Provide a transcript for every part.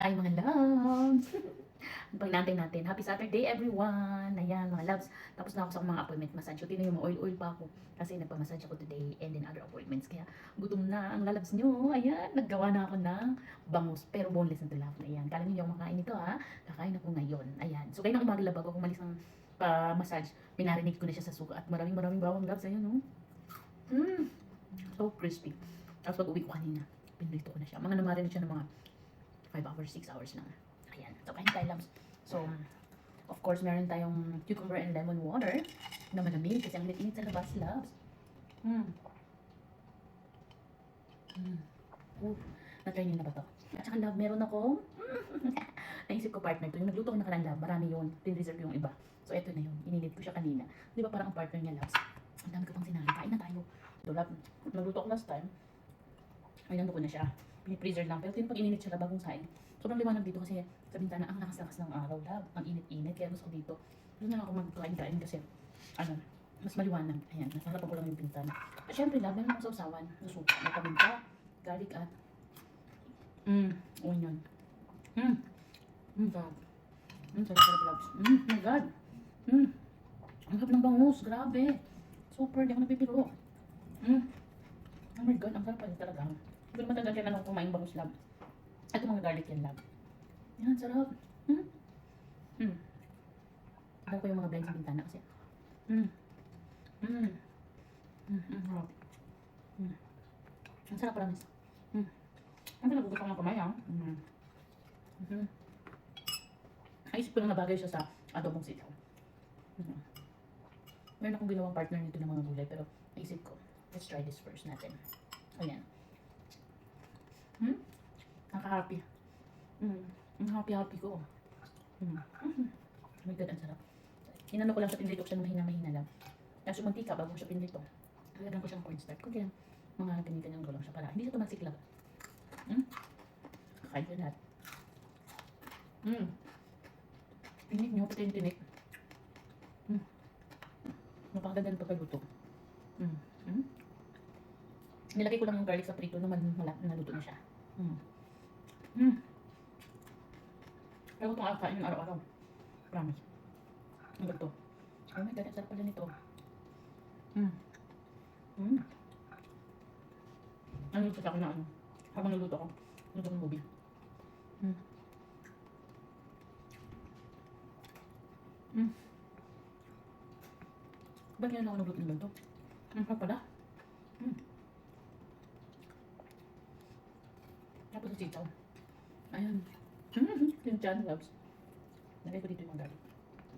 Ay, mga loves! Ano pang inaantay natin? Happy Saturday, everyone! Ayan, mga loves. Tapos na ako sa mga appointment massage. So, tinan yung mga oil-oil pa ako. Kasi nagpa-massage ako today and then other appointments. Kaya, gutom na ang lalabs nyo. Ayan, naggawa na ako ng bangus. Pero boneless na tilap. Ayan, kala nyo yung makain ito ha. Kakain ako ngayon. Ayan. So, kayo na umaga bago ako umalis ng pa-massage. Minarinate ko na siya sa suka. At maraming bawang loves. Ayan, no? So crispy. Tapos pag uwi ko kanina, pinrito ko na siya. Mga namarinate siya ng mga 5 hours, 6 hours lang. Ayan. So, kain tayo, loves. So, of course, meron tayong cucumber and lemon water na malamig kasi ang init sa labas, loves. Na-try niyo na ba to? At saka, love, meron akong naisip ko partner to. Yung nagluto ko na kalang, love, marami yun. Tin-reserve yung iba. So, eto na yun. Ininit ko siya kanina. Di ba parang ang partner niya, loves? Ang dami ko pang sinabi. Kain na tayo. So, love, nagluto ko last time. Ay, nando ko na siya. Pinipreserve lang. Pero pag ininit siya bagong saing. Sobrang liwanag dito kasi sa bintana ang lakas-lakas ng araw, love. Ang init-init. Kaya gusto ko dito. Gusto na ako magkain-kain kasi, ano, mas maliwanag. Ayan, nasarapan ko lang yung bintana. At syempre, love, meron akong sausawan. Nasuka. May paminta, garlic at, onion. Sarap. Sarap, loves. Oh my God. Ang sarap ng bangus. Grabe. Super, di ako nagpipiro. Oh my God, ang sarap pala talaga. Hindi ko naman talaga kailan ako kumain bangus, love. At yung mga garlic yan, love. Yan, sarap. Alam ko yung mga blend sa bintana kasi. Sarap. Ang sarap, promise. Ang sarap, gusto ko nga kumain, ah. Naisip ko lang na bagay siya sa adobong sitaw. Meron akong ginawang partner nito ng mga gulay, pero naisip ko, let's try this first natin. Ayan. Nakaka-happy. Ang happy-happy ko. Oh my God, ang sarap. Inano ko lang sa pinrito ko siya ng mahina-mahina lang. Tapos yung mantika, bago siya pinrito, nalagyan ko siya ng cornstarch. Kung kaya, mga ganyan-ganyan ko lang siya para hindi siya tumaksik lang. Kakain ko lahat. Tinik nyo, pati yung tinik. Napakaganda ng pagkaluto. Nilagay ko lang yung garlic sa prito na naluto na siya. Pero itong kain yung araw-araw. Promise. Ang gato. Oh my God, ang sarap pala nito. Ano yung sa akin na ano? Habang naluto ko. Naluto ko ng movie. Ba't kaya na ako nagluto ng ganito? Ang sarap pala. Tapos sa sitaw. Ayan. Yung chan, loves. Lagay ko dito yung mga garlic.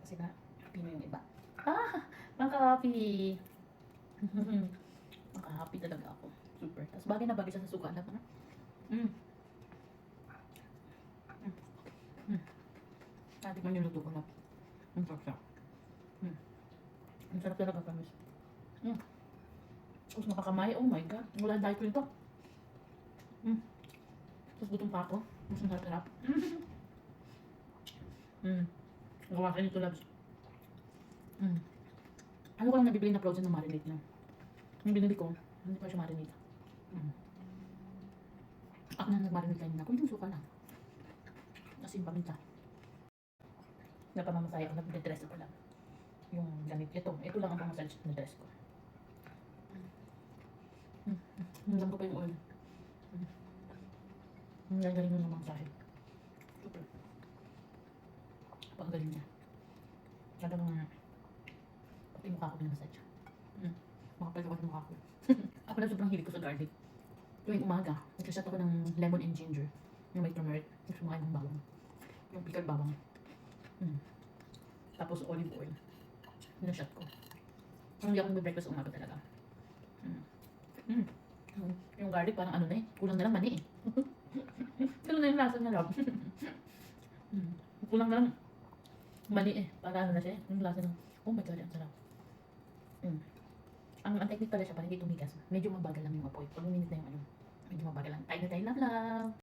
Kasi na, pino yung iba. Maka-happy. Maka-happy talaga ako. Super. Tapos bagay na bagay siya sa suka. Alam mo na? Natikman yung luto ko na. Ang sarap siya. Ang sarap talaga, promise. Tapos makakamay. Oh my God. Wala diet ko nito. Tapos gutom pa ako. Mas ang sarap. Gawa ka nito, loves. Ano ko lang nabibili na frozen na marinate na. Yung binili ko, hindi pa siya marinate. Ako na nag-marinate kanina. Kung yung suka lang. Kasi yung paminta. Napamamasaya ako, nag-dress ko lang. Yung ganit. Ito lang ang pamassage na dress ko. Nilang ko pa yung oil. Ang galing mo ng masahe. Super. Paggaling niya. Talagang pati mukha ko pinamassage. Makapal ako ng mukha ko. Ako lang sobrang hilig ko sa garlic. Tuwing umaga, nagsashot ako ng lemon and ginger. Yung may turmeric. Yung sumakain ng bawang. Yung pickled bawang. Tapos olive oil. Sinashot ko. Hindi ako mag-breakfast umaga talaga. Yung garlic parang ano na eh. Kulang na lang mani eh. Pero na yung lasa niya, love. Kulang na lang mani eh. Para ano na siya eh. Yung lasa ng, oh my God, ang sarap. Ang technique pala siya para hindi tumigas. Medyo mabagal lang yung apoy. Pag minute na yung ano, medyo mabagal lang. Kain na tayo, love, love.